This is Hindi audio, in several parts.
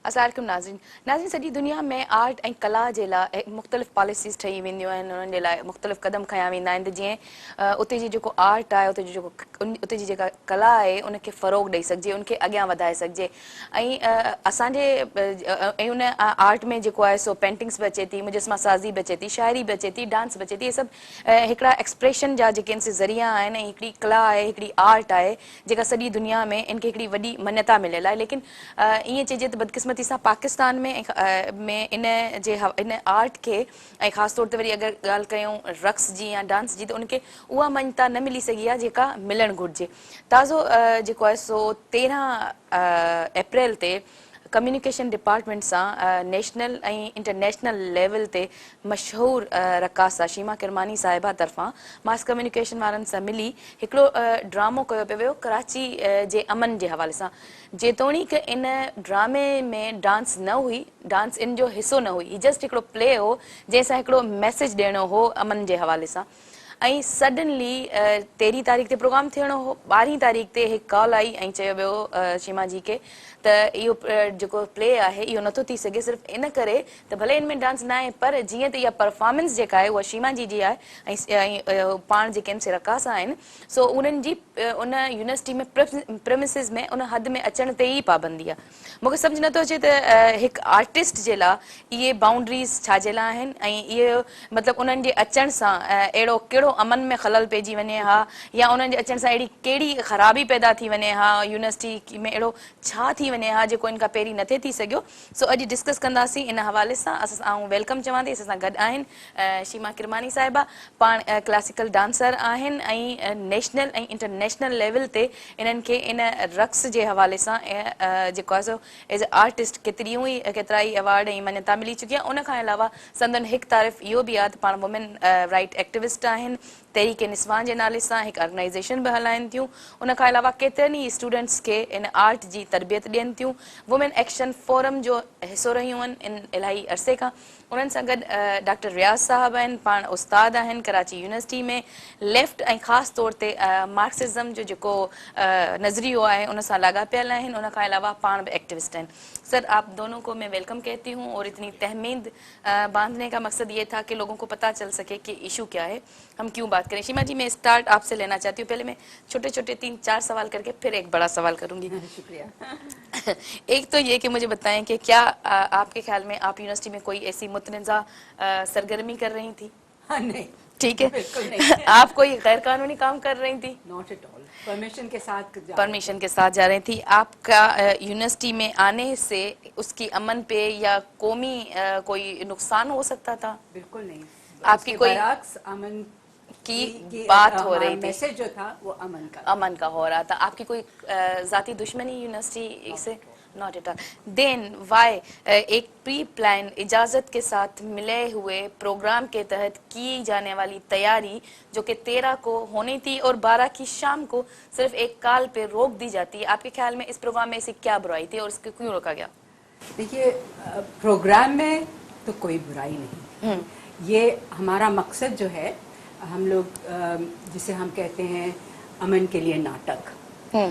अस्सलाम नाज़रीन सॼी दुनिया में आर्ट ऐं कला जे लाइ मुख़्तलिफ़ पॉलिसीज़ ठही वेंदियूं आहिनि, उन्हनि जे लाइ मुख़्तलिफ़ क़दम खयां वेंदा आहिनि त जीअं उते जी जेको आर्ट आहे, उते जी जेका कला आहे उनखे फ़रोग़ ॾेई सघिजे, उनखे अॻियां वधाए सघिजे। ऐं असांजे ऐं उन आर्ट में जेको आहे सो पेंटिंग्स बि अचे थी, मुजस्मा साज़ी बि अचे थी, शाइरी बि अचे थी, डांस बि अचे थी। इहे सभु हिकिड़ा एक्सप्रेशन जा जेके आहिनि ज़रिया आहिनि ऐं हिकिड़ी कला आहे, हिकिड़ी आर्ट आहे जेका सॼी दुनिया में इनखे हिकिड़ी वॾी मान्यता मिलियल आहे। लेकिन ईअं चइजे त बदकिस्मती सां पाकिस्तान में इन आर्ट खे ऐं ख़ासि तौर ते वरी अगरि ॻाल्हि कयूं रक़्स जी या डांस जी, त उनखे उहा मान्यता न मिली सघी आहे जेका मिलणु घुरिजे। ताज़ो जेको आहे सो 13 अप्रैल ते कम्युनिकेशन डिपार्टमेंट सां नेशनल ऐं इंटरनेशनल लेवल ते मशहूरु रक़ासा शीमा किरमानी साहिबा तरफ़ां मास कम्युनिकेशन वारनि सां मिली हिकिड़ो ड्रामो कयो पियो वियो कराची जे अमन जे हवाले सां। जेतोणीकि इन ड्रामे में डांस न हुई, डांस इन जो हिसो न हुई, जस्ट हिकिड़ो प्ले हो जंहिंसां हिकिड़ो मैसेज ॾियणो हो अमन जे हवाले सां। ऐं सडनली 13 तारीख़ ते प्रोग्राम थियणो हो, 12 तारीख़ ते हिकु कॉल आई ऐं चयो वियो शीमा जी खे त इहो जेको प्ले आहे इहो नथो थी सघे, सिर्फ़ु इन करे त भले इनमें डांस न आहे पर जीअं त इहा परफॉर्मेंस जेका आहे उहा शीमा जी जी आहे ऐं पाण जेके आहिनि से रक़ासा आहिनि, सो उन्हनि जी उन यूनिवर्सिटी में प्रेमिसिस में उन हद में अचण ते ई पाबंदी आहे। मूंखे सम्झ नथो अचे त हिकु आर्टिस्ट जे लाइ इहे बाउंड्रीज़ छा जे लाइ आहिनि ऐं इहे मतिलबु उन्हनि जे अचण सां अहिड़ो कहिड़ो अमन में ख़लल पइजी वञे हा, या उन्हनि जे अचण सां अहिड़ी कहिड़ी ख़राबी पैदा थी वञे हा, यूनिवर्सिटी में अहिड़ो छा थी वञे हा जेको इन खां पहिरीं नथे थी सघियो। सो अॼु डिस्कस कंदासीं इन हवाले सां। ऐं वेलकम चवां थी, असां सां गॾु आहिनि शीमा किरमानी साहिबा, पाण क्लासिकल डांसर आहिनि ऐं नेशनल ऐं इंटरनेशनल लेवल ते इन्हनि खे इन रक़्स जे हवाले सां जेको आहे सो एज़ ए आर्टिस्ट केतिरा ई अवार्ड ऐं मान्यता मिली चुकी आहे। उन खां अलावा संदन हिकु तारीफ़ इहो बि आहे त पाण वुमेन राइट एक्टिविस्ट आहिनि, तहरीक निस्वान जे नाले सां हिकु ऑर्गेनाइज़ेशन बि हलाइनि थियूं। उन खां अलावा केतिरनि ई स्टूडेंट्स खे इन आर्ट जी तरबियत ॾियनि थियूं। वुमेन एक्शन फोरम जो हिसो रहियूं आहिनि इन इलाही अरसे खां। उन्हनि सां गॾु डॉक्टर रियाज़ साहब आहिनि, पाण उस्ताद आहिनि कराची यूनिवर्सिटी में। लेफ्ट ऐं ख़ासि तौर ते मार्क्सिज़म जो जेको नज़रियो आहे उन सां लाॻापियल आहिनि। उन खां अलावा पाण बि एक्टिविस्ट आहिनि। सर, आप दोनों को मैं वेलकम कहती हूँ और इतनी तहमीद बांधने का मकसद ये था कि लोगों को पता चल सके कि इशू क्या है, हम क्यों बात करें। शीमा जी, मैं स्टार्ट आपसे लेना चाहती हूँ। पहले मैं छोटे छोटे 3-4 सवाल करके फिर एक बड़ा सवाल करूंगी। शुक्रिया। एक तो ये कि मुझे बताएं कि क्या आपके ख्याल में आप यूनिवर्सिटी में कोई ऐसी मुतनज़ा सरगर्मी कर रही थी? हाँ, नहीं, ठीक है। बिल्कुल नहीं। आप कोई गैर कानूनी काम कर रही थी? नॉट एट ऑल, परमिशन के साथ परमिशन के साथ जा रही थी। आपका यूनिवर्सिटी में आने से उसकी अमन पे या कौमी कोई नुकसान हो सकता था? बिल्कुल नहीं। आपकी कोई बरअक्स अमन की बात हो रही थी, मैसेज जो था वो अमन का हो रहा था। आपकी कोई जाती दुश्मनी यूनिवर्सिटी से? Not at all. Then why एक प्री प्लान इजाज़त के साथ मिले हुए प्रोग्राम के तहत की जाने वाली तैयारी जो कि 13 को होनी थी और 12 की शाम को सिर्फ एक कॉल पे रोक दी जाती है, आपके ख्याल में इस प्रोग्राम में ऐसी क्या बुराई थी और इसको क्यों रोका गया? देखिए, प्रोग्राम में तो कोई बुराई नहीं। ये हमारा मकसद जो है, हम लोग जिसे हम कहते हैं अमन के लिए नाटक,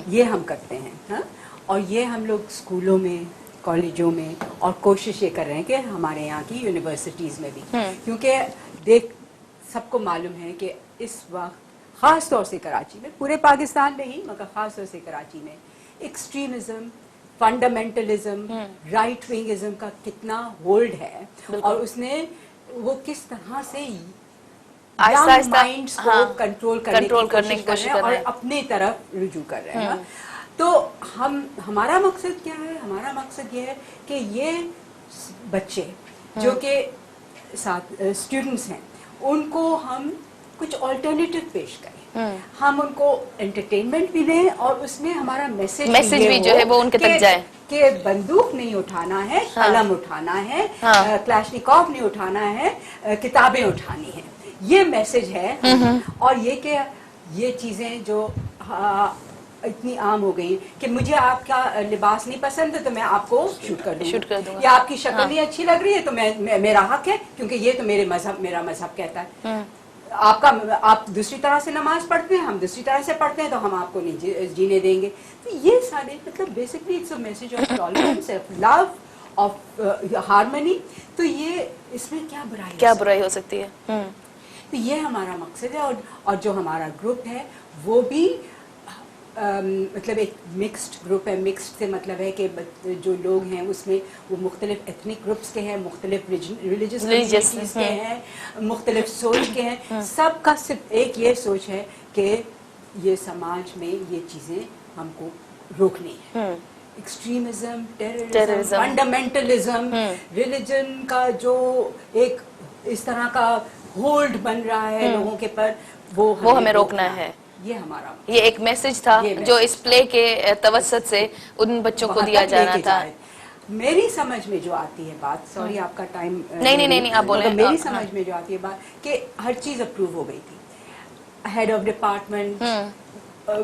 ये हम करते हैं। हाँ? और ये हम लोग स्कूलों में, कॉलेजों में, और कोशिश ये कर रहे हैं कि हमारे यहाँ की यूनिवर्सिटीज़ में भी, क्योंकि सबको मालूम है कि इस वक्त ख़ास तौर से कराची में, पूरे पाकिस्तान में ही मगर ख़ास तौर से कराची में एक्सट्रीमिज़म, फंडामेंटलिज्म, राइट विंगिज्म का कितना होल्ड है और उसने वो किस तरह से यंग माइंड्स को कंट्रोल करने की कोशिश कर रहे हैं और अपने तरफ रुजू कर रहे हैं। तो हमारा मकसद क्या है? हमारा मकसद ये है कि ये बच्चे जो कि साथ स्टूडेंट्स हैं उनको हम कुछ ऑल्टरनेटिव पेश करें, हम उनको एंटरटेनमेंट भी दें और उसमें हमारा मैसेज भी जो है वो उनके तक जाए कि बंदूक नहीं उठाना है, कलम उठाना है, क्लाशनिकॉव नहीं उठाना है, किताबें उठानी है, ये मैसेज है। और ये कि ये चीज़ें जो इतनी आम हो गई कि मुझे आपका लिबास नहीं पसंद है तो मैं आपको शूट कर दूंगा, या आपकी शक्ल नहीं अच्छी लग रही है तो मेरा हक है क्योंकि ये तो मेरा मजहब कहता है। आप दूसरी तरह से नमाज पढ़ते हैं, हम दूसरी तरह से पढ़ते हैं, तो हम आपको नहीं जीने देंगे। तो ये सारे मतलब basically it's a message of tolerance, of love of harmony, तो ये इसमें क्या बुराई क्या है? बुराई हो सकती है? तो ये हमारा मकसद है, और जो हमारा ग्रुप है वो भी मतलब एक मिक्स्ड ग्रुप है। मिक्स्ड से मतलब है कि जो लोग हैं उसमें वो मुख्तलिफ एथनिक ग्रुप्स के हैं, मुख्तलिफ रिलीजियस कम्युनिटीज़ के हैं, मुख्तलिफ सोच के हैं। सबका सिर्फ एक ये सोच है कि ये समाज में ये चीज़ें हमको रोकनी है। एक्सट्रीमिज्म, टेररिज्म, फंडामेंटलिज्म, रिलीजन का जो एक इस तरह का होल्ड बन रहा है लोगों के पर, वो हमें रोकना है। ये हमारा, ये एक मैसेज था जो इस प्ले के तवसत से उन बच्चों को दिया जाना था। मेरी समझ में जो आती है बात, सॉरी आपका टाइम नहीं आप बोले। मेरी समझ में जो आती है बात कि हर चीज अप्रूव हो गई थी, हेड ऑफ डिपार्टमेंट,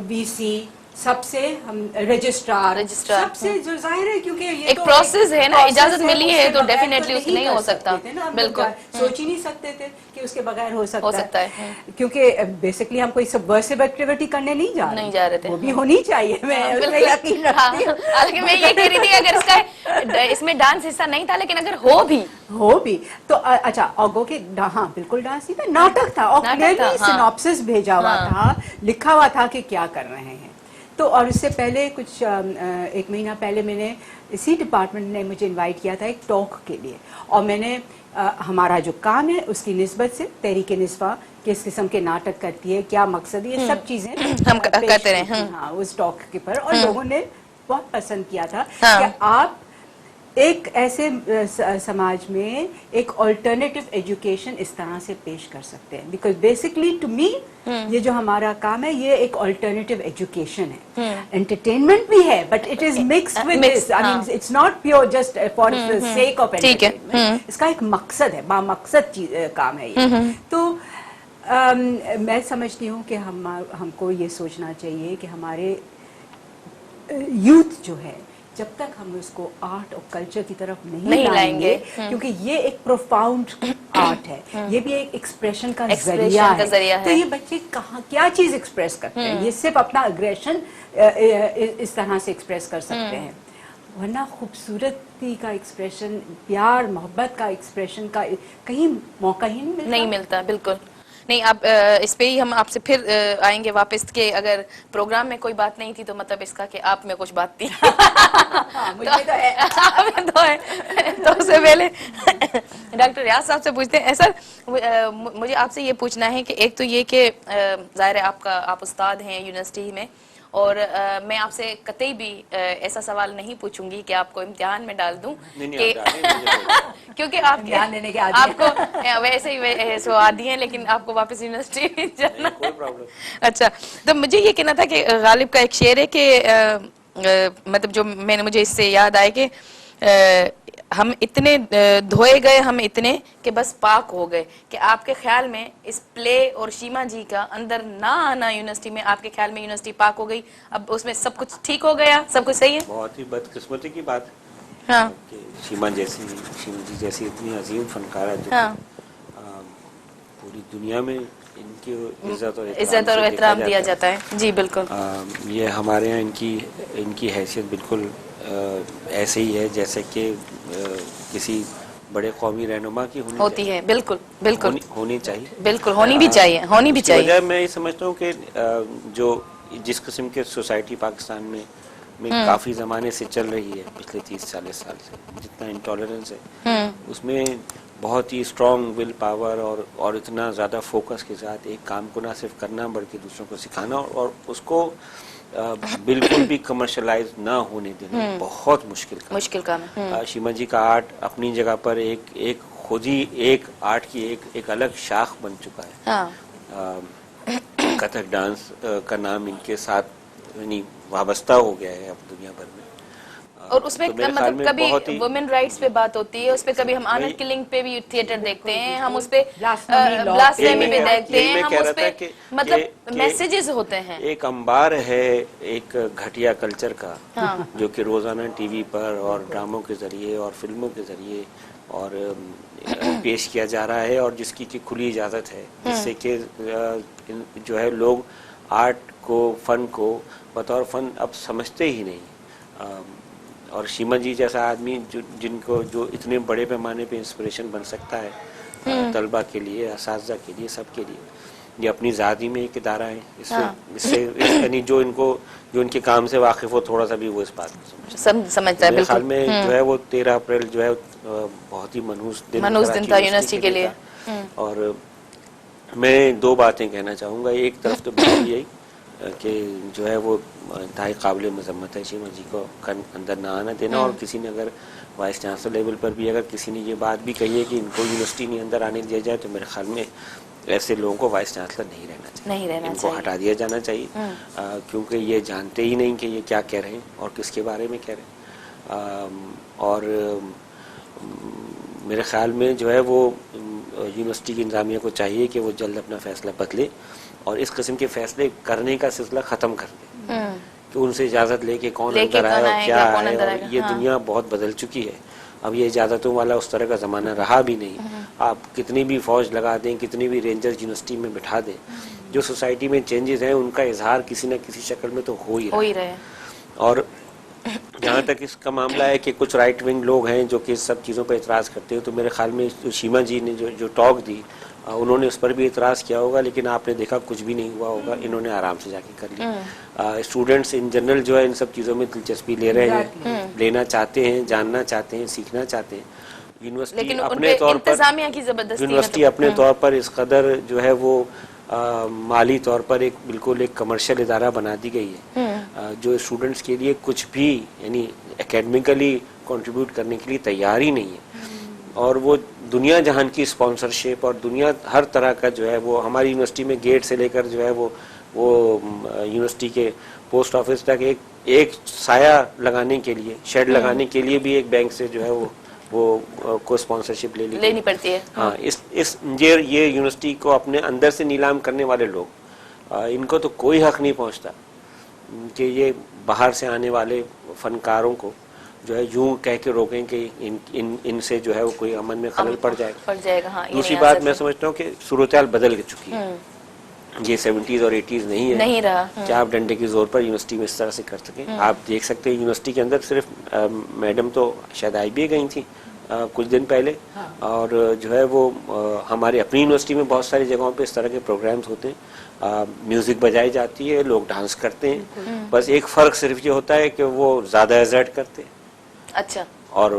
वीसी, सबसे हम रजिस्ट्रार सबसे, जो जाहिर है क्योंकि ये एक प्रोसेस है ना, इजाजत मिली है तो डेफिनेटली उससे नहीं हो सकता। बिल्कुल सोच ही नहीं सकते थे कि उसके बगैर हो सकता है। क्योंकि बेसिकली हम कोई सबवर्सिव एक्टिविटी करने नहीं जा रहे थे, वो भी होनी चाहिए, मैं उसमें यकीन रखती हूं। हालांकि मैं ये कह रही थी अगर इसमें डांस हिस्सा नहीं था, लेकिन अगर हो भी तो अच्छा, ऑगो के हाँ बिल्कुल डांस नहीं था, नाटक था, और क्लियरली सिनॉप्सिस भेजा हुआ था, लिखा हुआ था कि क्या कर रहे हैं। तो और इससे पहले कुछ 1 महीना पहले मैंने इसी डिपार्टमेंट ने मुझे इनवाइट किया था एक टॉक के लिए, और मैंने हमारा जो काम है उसकी निस्बत से तहरीक निस्वा किस किस्म के नाटक करती है, क्या मकसद है, ये सब चीजें हम करते रहे हाँ उस टॉक के पर, और लोगों ने बहुत पसंद किया था कि आप एक ऐसे समाज में एक ऑल्टरनेटिव एजुकेशन इस तरह से पेश कर सकते हैं। बिकॉज बेसिकली टू मी ये जो हमारा काम है ये एक ऑल्टरनेटिव एजुकेशन है। एंटरटेनमेंट भी है but it is mixed with this, I mean it's not pure just for the sake of entertainment. इसका एक मकसद है, बामकसद काम है ये। तो मैं समझती हूँ कि हमको ये सोचना चाहिए कि हमारे यूथ जो है, जब तक हम उसको आर्ट और कल्चर की तरफ नहीं लाएंगे, क्योंकि ये एक प्रोफाउंड आर्ट है, ये भी एक एक्सप्रेशन का जरिया है। तो ये बच्चे कहाँ क्या चीज एक्सप्रेस करते हैं, ये सिर्फ अपना अग्रेशन इस तरह से एक्सप्रेस कर सकते हैं, वरना खूबसूरती का एक्सप्रेशन, प्यार मोहब्बत का एक्सप्रेशन का कहीं मौका ही नहीं मिलता। बिल्कुल नहीं। आप इस पे ही हम आपसे फिर आएंगे वापस के अगर प्रोग्राम में कोई बात नहीं थी तो मतलब इसका कि आप में कुछ बात थी। मुझे तो है। तो है। तो उससे पहले डॉक्टर रियाज साहब से पूछते हैं। सर मुझे आपसे ये पूछना है कि एक तो ये कि जाहिर है आप उस्ताद हैं यूनिवर्सिटी में, और मैं आपसे कतई भी ऐसा सवाल नहीं पूछूंगी कि आपको इम्तिहान में डाल दूं कि क्योंकि आपको वैसे ही सो आदि हैं, लेकिन आपको वापस यूनिवर्सिटी जाना। कोई प्रॉब्लम। अच्छा, तो मुझे ये कहना था कि गालिब का एक शेर है कि मतलब जो मुझे इससे याद आए कि हम इतने धोए गए, हम इतने कि बस पाक हो गए। कि आपके ख्याल में इस प्ले और शीमा जी का अंदर ना आना यूनिवर्सिटी में, आपके ख्याल में यूनिवर्सिटी पाक हो गई, अब उसमें सब कुछ ठीक हो गया, सब कुछ सही है? बहुत ही बदकिस्मती की बात है। हाँ। कि शीमा जी जैसी इतनी अजीम फनकार है, हाँ। पूरी दुनिया में इनकी इज्जत और एहतराम दिया जाता है। जी बिल्कुल। ये हमारे यहाँ इनकी हैसियत बिल्कुल ऐसे ही है जैसे कि किसी बड़े कौमी रहनुमा की होती है। बिल्कुल बिल्कुल होनी चाहिए, बिल्कुल होनी भी चाहिए। मैं ये समझता हूँ कि जो जिस किस्म के सोसाइटी पाकिस्तान में काफी जमाने से चल रही है, पिछले 30-40 साल से, जितना इंटॉलरेंस है उसमें बहुत ही स्ट्रॉन्ग विल पावर और इतना ज़्यादा फोकस के साथ एक काम को ना सिर्फ करना बल्कि दूसरों को सिखाना और उसको बिल्कुल भी कमर्शलाइज ना होने देना बहुत मुश्किल काम है। शीमा जी का आर्ट अपनी जगह पर एक खुद ही एक आर्ट की एक अलग शाख बन चुका है। हाँ। कथक डांस का नाम इनके साथ यानी वाबस्ता हो गया है अब दुनिया भर में। और उसमें तो मतलब कभी वुमेन राइट्स पे बात होती है, उस पे कभी हम ऑनर किलिंग पे भी थिएटर देखते हैं, हम उस पे ब्लास्फेमी पे देखते हैं, हम उस पे मतलब मैसेजेस होते हैं। एक अंबार है एक घटिया कल्चर का। हाँ। जो कि रोजाना टीवी पर और ड्रामों के जरिए और फिल्मों के जरिए और पेश किया जा रहा है, और जिसकी की खुली इजाजत है, जिससे कि जो है लोग आर्ट को, फन को बतौर फन अब समझते ही नहीं। और शीमा जी जैसा आदमी जो इतने बड़े पैमाने पे इंस्पिरेशन बन सकता है तलबा के लिए, असातिज़ा के लिए, सबके लिए, ये अपनी ज़ाती में एक इदारा है। इससे यानी जो इनके काम से वाकिफ हो, थोड़ा सा भी वो इस बात को समझता है। मेरे ख्याल में जो है वो 13 अप्रैल जो है बहुत ही मनहूस दिन था यूनिवर्सिटी के लिए। और मैं दो बातें कहना चाहूँगा। एक तरफ तो बिल्कुल यही कि जो है वो इंतहाई काबिल मजम्मत है शीमा जी को अंदर ना आना देना, और किसी ने अगर वाइस चांसलर लेवल पर भी अगर किसी ने ये बात भी कही है कि इनको यूनिवर्सिटी नहीं अंदर आने दिया जाए, तो मेरे ख्याल में ऐसे लोगों को वाइस चांसलर नहीं रहना चाहिए, इनको हटा दिया जाना चाहिए, क्योंकि ये जानते ही नहीं कि ये क्या कह रहे हैं और किसके बारे में कह रहे हैं। और मेरे ख्याल में जो है वो यूनिवर्सिटी की इंतजामिया को चाहिए कि वो जल्द अपना फैसला बदले और इस किस्म के फैसले करने का सिलसिला ख़त्म कर दे, कि उनसे इजाज़त लेके कौन अंदर आए और क्या आए, और ये दुनिया बहुत बदल चुकी है। अब ये इजाज़तों वाला उस तरह का ज़माना रहा भी नहीं। आप कितनी भी फौज लगा दें, कितनी भी रेंजर्स यूनिवर्सिटी में बिठा दें, जो सोसाइटी में चेंजेस हैं उनका इजहार किसी न किसी शक्ल में तो हो ही रहा है। और जहाँ तक इसका मामला है कि कुछ राइट विंग लोग हैं जो कि सब चीज़ों पर इतराज़ करते हैं, तो मेरे ख्याल में शीमा जी ने जो टॉक दी, उन्होंने उस पर भी इतराज़ किया होगा, लेकिन आपने देखा कुछ भी नहीं हुआ होगा, इन्होंने आराम से जाके कर लिया। स्टूडेंट्स इन जनरल जो है इन सब चीज़ों में दिलचस्पी ले रहे हैं, लेना चाहते हैं, जानना चाहते हैं, सीखना चाहते हैं। यूनिवर्सिटी अपने तौर पर इस कदर जो है वो माली तौर पर बिल्कुल एक कमर्शियल इदारा बना दी गई है, जो स्टूडेंट्स के लिए कुछ भी यानी एकेडमिकली कंट्रीब्यूट करने के लिए तैयार ही नहीं है। और वो दुनिया जहान की स्पॉन्सरशिप और दुनिया हर तरह का जो है वो हमारी यूनिवर्सिटी में गेट से लेकर जो है वो यूनिवर्सिटी के पोस्ट ऑफिस तक एक साया लगाने के लिए, शेड लगाने के लिए भी एक बैंक से जो है वो को स्पॉन्सरशिप लेनी पड़ती है। हाँ, ये यूनिवर्सिटी को अपने अंदर से नीलाम करने वाले लोग, इनको तो कोई हक नहीं पहुंचता कि ये बाहर से आने वाले फनकारों को जो है यूं कह के रोकें कि इनसे जो है वो कोई अमन में खलल पड़ जाएगा। हाँ, दूसरी बात मैं समझता हूँ कि सूरत-ए-हाल बदल चुकी है, ये 70s और 80s नहीं रहा क्या आप डंडे की जोर पर यूनिवर्सिटी में इस तरह से कर सकें। आप देख सकते हैं यूनिवर्सिटी के अंदर सिर्फ मैडम तो शायद IBA गई थी कुछ दिन पहले, और जो है वो हमारे अपनी यूनिवर्सिटी में बहुत सारी जगहों पे इस तरह के प्रोग्राम्स होते हैं, म्यूजिक बजाई जाती है, लोग डांस करते हैं, बस एक फ़र्क सिर्फ ये होता है कि वो ज़्यादा एजर्ट करते हैं। अच्छा। और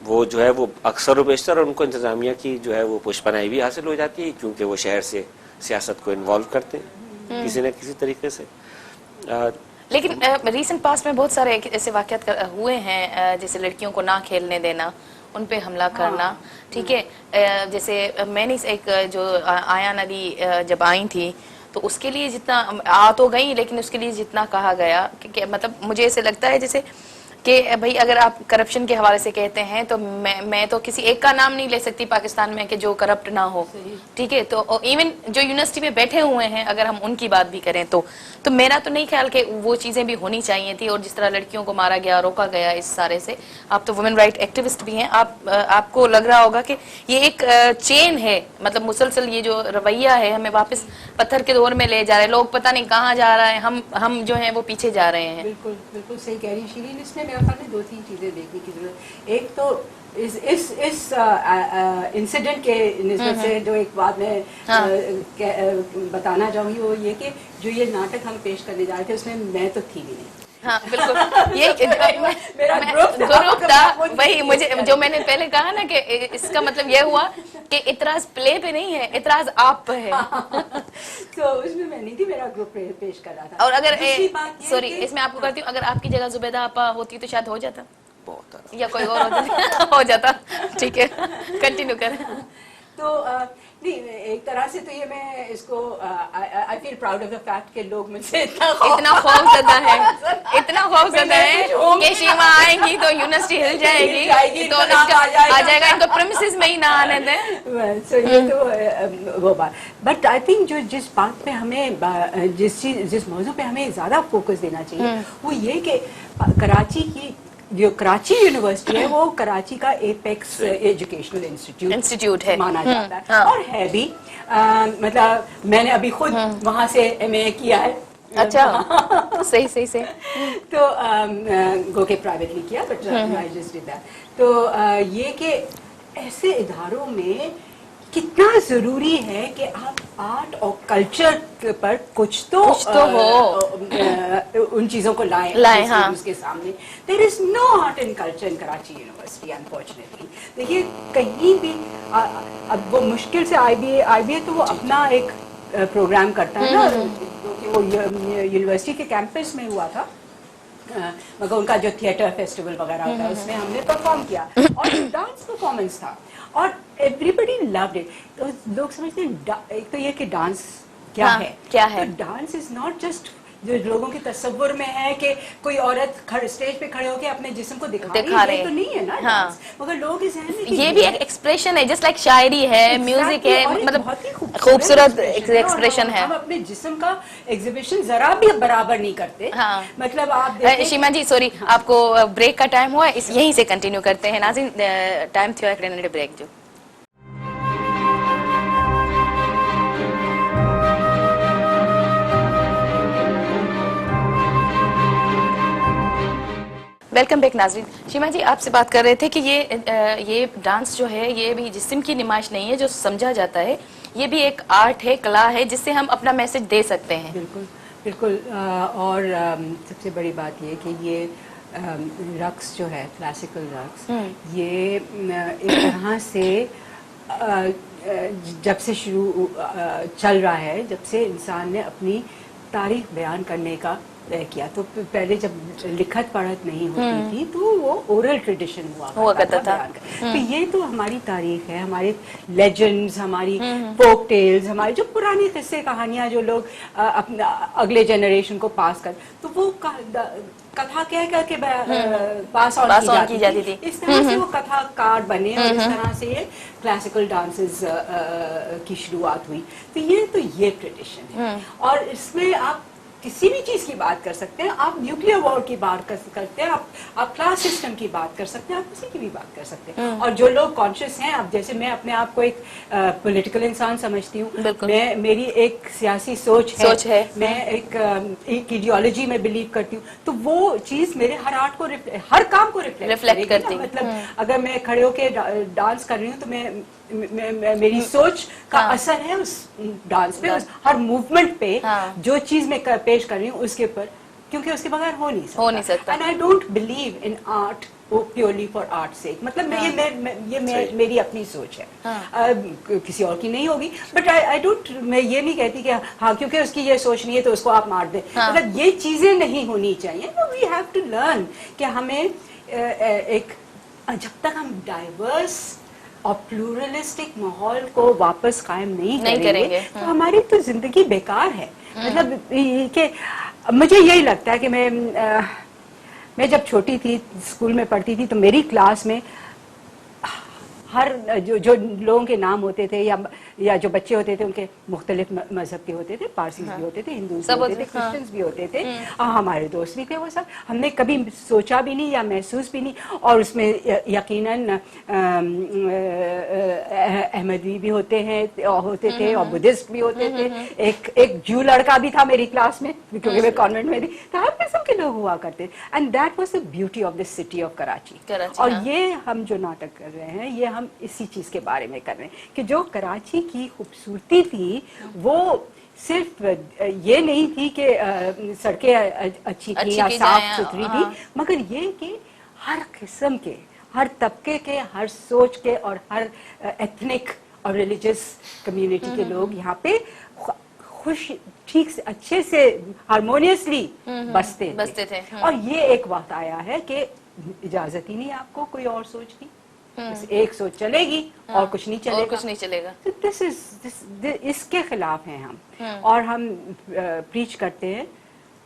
वो जो है वो अक्सर और बेशतर उनको इंतजामिया की जो है वो पुष्पनाई भी हासिल हो जाती है, क्योंकि वो शहर से सियासत को इन्वॉल्व करते हैं किसी न किसी तरीके से। लेकिन रीसेंट पास्ट में बहुत सारे ऐसे वाक़यात हुए हैं, जैसे लड़कियों को ना खेलने देना, उन पे हमला करना, ठीक है। जैसे मैंने एक जो आयान अली जब आई थी तो उसके लिए जितना आ तो गई, लेकिन उसके लिए जितना कहा गया कि मतलब मुझे ऐसे लगता है जैसे कि भाई अगर आप करप्शन के हवाले से कहते हैं तो मैं तो किसी एक का नाम नहीं ले सकती पाकिस्तान में कि जो करप्ट ना हो, ठीक है। तो इवन जो यूनिवर्सिटी में बैठे हुए हैं अगर हम उनकी बात भी करें तो मेरा तो नहीं ख्याल कि वो चीज़ें भी होनी चाहिए थी। और जिस तरह लड़कियों को मारा गया, रोका गया इस सारे से, आप तो वुमेन राइट एक्टिविस्ट भी हैं, आपको लग रहा होगा कि ये एक चेन है, मतलब मुसलसल ये जो रवैया है हमें वापस पत्थर के दौर में ले जा रहे हैं, लोग पता नहीं कहाँ जा रहा है, हम जो है वो पीछे जा रहे हैं। बिल्कुल बिल्कुल सही कह रही शीरीन। इसमें मेरे ख्याल में 2-3 चीज़ें देखने की जरूरत। एक तो इस इंसिडेंट के निस्बत से जो एक बात मैं बताना चाहूँगी वो ये कि जो ये नाटक हम पेश करने जा रहे थे उसमें मैं तो थी भी नहीं। हाँ बिल्कुल, ये मेरा ग्रुप था वही। मुझे जो मैंने पहले कहा ना कि इसका मतलब ये हुआ कि इतराज प्ले पे नहीं है, इतराज आप पे है। तो उसमें मैं नहीं थी, मेरा ग्रुप पेश कर रहा था। और अगर सॉरी इसमें आपको करती हूँ, अगर आपकी जगह जुबैदा आपा होती तो शायद हो जाता, या कोई और हो जाता। ठीक है, कंटिन्यू करें। तो नहीं, एक तरह से तो ये मैं इसको I feel proud of the fact कि लोग मुझसे इतना खौफजदा है कि शीमा आएंगी तो यूनिवर्सिटी हिल जाएगी, तो आ जाएगा, इनको प्रीमिसेस में ही ना आने दें। सो ये तो वो बात। बट आई थिंक जो जिस बात पे हमें जिस मौजू पे हमें ज्यादा फोकस देना चाहिए वो ये कि कराची की जो कराची यूनिवर्सिटी है वो कराची का एपेक्स एजुकेशनल इंस्टीट्यूट है, माना जाता है। और है भी, मतलब मैंने अभी खुद वहाँ से MA किया है अच्छा सही सही सही। तो गो के प्राइवेटली किया, but I just did that. तो ये कि ऐसे इदारों में कितना जरूरी है कि आप आर्ट और कल्चर पर कुछ तो उन चीजों को लाएं हाँ। उसके सामने। There is no art and culture in Karachi university unfortunately. देखिए कहीं भी अब वो मुश्किल से आईबीए तो वो अपना एक प्रोग्राम करता है ना, क्योंकि वो यूनिवर्सिटी के कैंपस में हुआ था, मगर उनका जो थिएटर फेस्टिवल वगैरह होता है उसमें हमने परफॉर्म किया और डांस परफॉर्मेंस था और एवरीबडी लव्ड इट। तो लोग समझते हैं एक तो ये कि डांस क्या है, क्या है? तो डांस इज नॉट जस्ट जो लोगों के तस्वुर में है कि कोई औरत स्टेज पे खड़े होकर अपने जिस्म को दिखा रही है, तो नहीं है ना डांस। मगर लोग इस ये भी एक एक्सप्रेशन है, जस्ट लाइक शायरी है, म्यूजिक है, मतलब बहुत ही खूबसूरत एक्सप्रेशन है। हम अपने जिस्म का एग्जीबिशन जरा भी बराबर नहीं करते। हाँ। मतलब आप शीमा जी सॉरी, आपको ब्रेक का टाइम हुआ, इस यहीं से कंटिन्यू करते हैं। नाज़रीन टाइम थियो एक ब्रेक जो। वेलकम बैक नाज़रीन। शीमा जी आपसे बात कर रहे थे कि ये डांस जो है ये भी जिस्म की नुमाइश नहीं है जो समझा जाता है, ये भी एक आर्ट है, कला है जिससे हम अपना मैसेज दे सकते हैं। बिल्कुल बिल्कुल। और सबसे बड़ी बात ये कि ये रक्स जो है, क्लासिकल रक्स, ये एक तरह से जब से शुरू चल रहा है, जब से इंसान ने अपनी तारीख बयान करने का किया, तो पहले जब लिखत पढ़त नहीं होती थी तो वो ओरल ट्रेडिशन हुआ करता था। तो ये तो हमारी तारीख है, हमारे लेजेंड्स, हमारी फोक टेल्स, हमारी जो पुरानी किस्से कहानियां जो लोग अपना अगले जनरेशन को पास कर, तो वो कथा कह करके पास ऑन की जाती थी। इस तरह से वो कथा कार्ड बने और इस तरह से ये क्लासिकल डांसेस की शुरुआत हुई। तो ये ट्रेडिशन है और इसमें आप किसी भी चीज की बात कर सकते हैं, आप न्यूक्लियर वॉर की बात कर सकते हैं, आप क्लास सिस्टम की बात कर सकते हैं, आप किसी की भी बात कर सकते हैं। और जो लोग कॉन्शियस हैं, अब जैसे मैं अपने आप को एक पॉलिटिकल इंसान समझती हूँ, मेरी एक सियासी सोच है, मैं एक इडियोलॉजी में बिलीव करती हूँ, तो वो चीज मेरे हर आर्ट को हर काम को रिफ्लेक्ट करती है। मतलब अगर मैं खड़े होकर डांस कर रही हूँ तो मेरी सोच का असर है उस डांस पे, उस हर मूवमेंट पे, जो चीज मैं पेश कर रही हूँ उसके ऊपर, क्योंकि उसके बगैर हो नहीं सकता। And I don't believe in art purely for art से, मतलब ये मेरी अपनी सोच है, किसी और की नहीं होगी। बट आई डोंट, मैं ये नहीं कहती कि हाँ क्योंकि उसकी ये सोच नहीं है तो उसको आप मार दें, मतलब ये चीजें नहीं होनी चाहिए। वी हैव टू लर्न कि हमें एक, जब तक हम डाइवर्स और प्लूरलिस्टिक माहौल को वापस कायम नहीं करेंगे तो हमारी तो जिंदगी बेकार है। मतलब कि मुझे यही लगता है कि मैं जब छोटी थी, स्कूल में पढ़ती थी, तो मेरी क्लास में हर जो लोगों के नाम होते थे या जो बच्चे होते थे उनके मुख्तलिफ मजहब के होते थे, पारसी भी होते थे, हिंदू भी होते थे, क्रिश्चियंस भी होते थे, हमारे दोस्त भी थे। वो सब हमने कभी सोचा भी नहीं या महसूस भी नहीं, और उसमें यकीनन अहमदी भी होते थे और बुद्धिस्ट भी होते थे। एक जू लड़का भी था मेरी क्लास में, क्योंकि मैं कॉन्वेंट में थी, तो हर किस्म के लोग हुआ करते। And that was the beauty of the city of Karachi. और ये हम जो नाटक कर रहे हैं, ये हम इसी चीज के बारे में कर रहे हैं कि जो कराची की खूबसूरती थी वो सिर्फ ये नहीं थी कि सड़कें अच्छी थी या साफ सुथरी थी, मगर ये कि हर किस्म के, हर तबके के, हर सोच के और हर एथनिक और रिलीजियस कम्युनिटी के लोग यहाँ पे खुश, ठीक से, अच्छे से, हारमोनियसली बसते थे। और ये एक वक्त आया है कि इजाजत ही नहीं आपको कोई और सोच की, बस एक सोच चलेगी और कुछ नहीं चलेगा। तो इसके खिलाफ हैं हम, और हम प्रीच करते हैं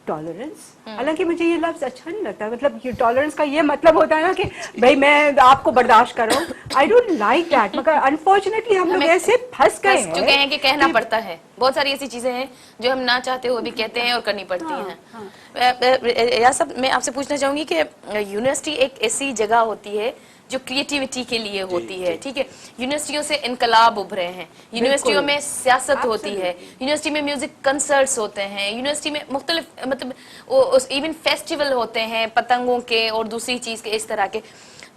टॉलरेंस। हालांकि मुझे ये लफ्ज अच्छा नहीं लगता, मतलब ये टॉलरेंस का ये मतलब होता है ना कि भाई मैं आपको बर्दाश्त कर रहा हूँ, आई डोंट लाइक दैट। मगर अनफॉर्चुनेटली हम लोग ऐसे फंस चुके हैं कि कहना पड़ता है। बहुत सारी ऐसी चीजें हैं जो हम ना चाहते हुए भी कहते हैं और करनी पड़ती हैं। यार साहब, मैं आपसे पूछना चाहूंगी कि यूनिवर्सिटी एक ऐसी जगह होती है जो क्रिएटिविटी के लिए होती है, ठीक है। यूनिवर्सिटियों से इनकलाब उभरे हैं, यूनिवर्सिटियों में सियासत होती है, यूनिवर्सिटी में म्यूजिक कंसर्ट्स होते हैं, यूनिवर्सिटी में मुख्तलिफ मतलब इवन फेस्टिवल होते हैं पतंगों के और दूसरी चीज के, इस तरह के।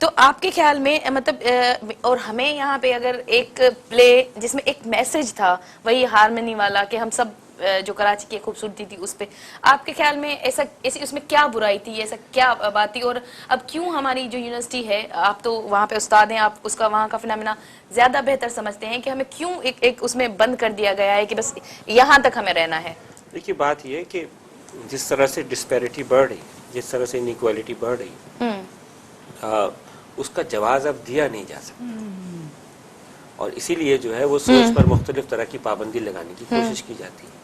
तो आपके ख्याल में मतलब और हमें यहाँ पे अगर एक प्ले जिसमें एक मैसेज था, वही हारमोनी वाला, कि हम सब जो कराची की खूबसूरती थी उस पे, आपके ख्याल में ऐसी उसमें क्या बुराई थी, ऐसा क्या बात थी? और अब क्यों हमारी जो यूनिवर्सिटी है, आप तो वहाँ पे उस्ताद हैं, आप उसका वहाँ का फिनोमेना ज्यादा बेहतर समझते हैं, कि हमें क्यों एक उसमें बंद कर दिया गया है कि बस यहाँ तक हमें रहना है? देखिए, बात यह है कि जिस तरह से डिस्पैरिटी बढ़ रही, जिस तरह से इनइक्वालिटी बढ़ रही, उसका जवाब अब दिया नहीं जा सकता, और इसीलिए जो है वो सोच पर मुख्तलिफ तरह की पाबंदी लगाने की कोशिश की जाती है।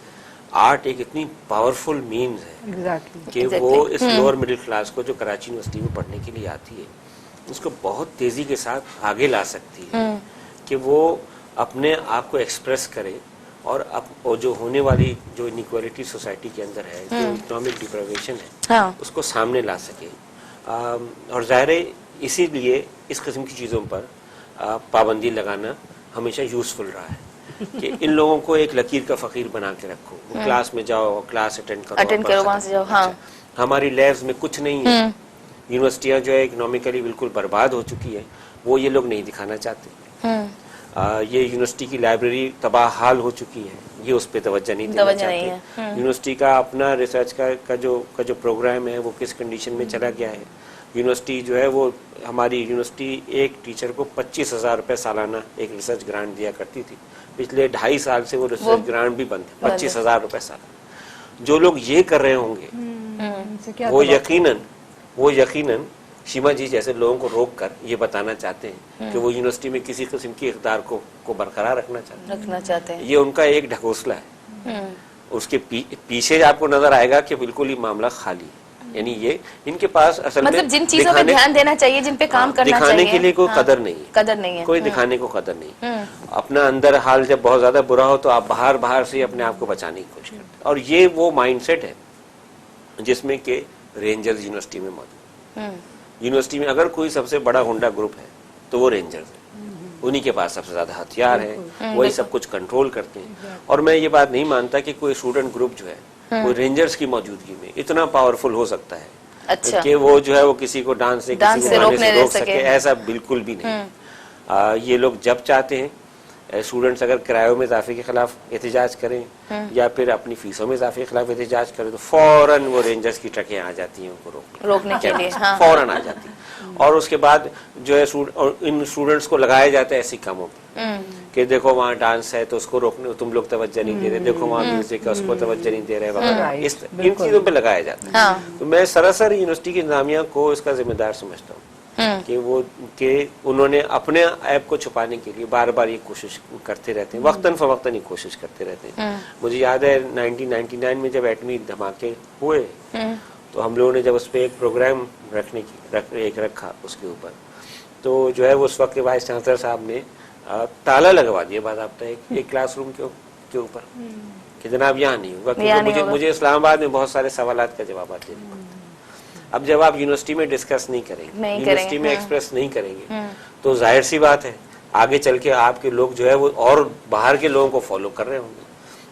आर्ट एक इतनी पावरफुल मीन्स है कि वो इस लोअर मिडिल क्लास को जो कराची यूनिवर्सिटी में पढ़ने के लिए आती है, उसको बहुत तेजी के साथ आगे ला सकती है कि वो अपने आप को एक्सप्रेस करे, और जो होने वाली जो इनइक्वालिटी सोसाइटी के अंदर है, जो इकोनॉमिक डिप्राइवेशन है, उसको सामने ला सके। और जाहिर है इसीलिए इस किस्म की चीज़ों पर पाबंदी लगाना हमेशा यूजफुल रहा है कि इन लोगों को एक लकीर का फकीर बना के रखो, वो क्लास में जाओ, क्लास अटेंड करो वहां से जाओ। हाँ। हमारी लैब्स में कुछ नहीं है, यूनिवर्सिटियां जो है इकोनॉमिकली बिल्कुल बर्बाद हो चुकी है, वो ये लोग नहीं दिखाना चाहते। ये यूनिवर्सिटी की लाइब्रेरी तबाह हाल हो चुकी है, ये उस पर तवज्जो नहीं देना चाहते। यूनिवर्सिटी का अपना रिसर्च का जो प्रोग्राम है वो किस कंडीशन में चला गया है। यूनिवर्सिटी जो है वो, हमारी यूनिवर्सिटी एक टीचर को 25,000 रुपये सालाना एक रिसर्च ग्रांट दिया करती थी। पिछले 2.5 साल से वो रिसर्च ग्रांट भी बंद है, 25,000 रुपये सालाना। जो लोग ये कर रहे होंगे वो यकीनन शीमा जी जैसे लोगों को रोक कर ये बताना चाहते हैं कि वो यूनिवर्सिटी में किसी किस्म की इक़्तिदार को बरकरार रखना चाहते हैं। ये उनका एक ढकोसला है। उसके पीछे आपको नजर आएगा कि बिल्कुल ही मामला खाली है। यानी ये इनके पास असल मतलब जिन चीजों पे ध्यान देना चाहिए, जिन पे काम करना चाहिए, दिखाने के लिए कोई कदर नहीं है, कोई दिखाने को कदर नहीं। अपना अंदर हाल जब बहुत ज्यादा बुरा हो तो आप बाहर से अपने आप को बचाने की कोशिश करते हैं। और ये वो माइंडसेट है जिसमें के रेंजर्स यूनिवर्सिटी में मौजूद। यूनिवर्सिटी में अगर कोई सबसे बड़ा गुंडा ग्रुप है तो वो रेंजर्स है, उन्हीं के पास सबसे ज्यादा हथियार है, वही सब कुछ कंट्रोल करते हैं। और मैं ये बात नहीं मानता कि कोई स्टूडेंट ग्रुप जो है वो रेंजर्स की मौजूदगी में इतना पावरफुल हो सकता है। अच्छा। कि वो जो है वो किसी को डांस से किसी को गाने से रोक सके, ऐसा बिल्कुल भी नहीं। ये लोग जब चाहते हैं, स्टूडेंट्स अगर किरायों में इजाफे के खिलाफ एहतजाज करें या फिर अपनी फीसों में इजाफे के खिलाफ एहतजाज करें, तो फौरन वो रेंजर्स की ट्रकें आ जाती हैं उनको रोकने के लिए। हाँ। फौरन आ जाती हैं। और उसके बाद जो है इन स्टूडेंट्स को लगाया जाता है ऐसी कामों पे कि देखो वहाँ डांस है तो उसको रोकने तुम लोग तवज्जो नहीं दे रहे, देखो वहाँ म्यूजिक है उसको तवज्जो नहीं दे रहे वगैरह, इन चीजों पे लगाया जाता है। तो मैं सरासर यूनिवर्सिटी की इंतजामिया को इसका जिम्मेदार समझता हूँ कि उन्होंने अपने ऐप को छुपाने के लिए बार बार ये कोशिश करते रहते हैं, वक्तन फवक्तन ही कोशिश करते रहते हैं। मुझे याद है 1999 में जब एटमी धमाके हुए तो हम लोगों ने जब उस पर एक प्रोग्राम रखा उसके ऊपर, तो जो है वो उस वक्त के वाइस चांसलर साहब ने ताला लगवा दिया बाकायदा एक क्लासरूम के ऊपर कि जनाब यहाँ नहीं होगा, क्योंकि मुझे इस्लामाबाद में बहुत सारे सवालात का जवाब देने पड़ते। अब जब आप यूनिवर्सिटी में डिस्कस नहीं करेंगे, यूनिवर्सिटी में एक्सप्रेस नहीं करेंगे, तो जाहिर सी बात है आगे चल के आपके लोग जो है वो और बाहर के लोगों को फॉलो कर रहे होंगे।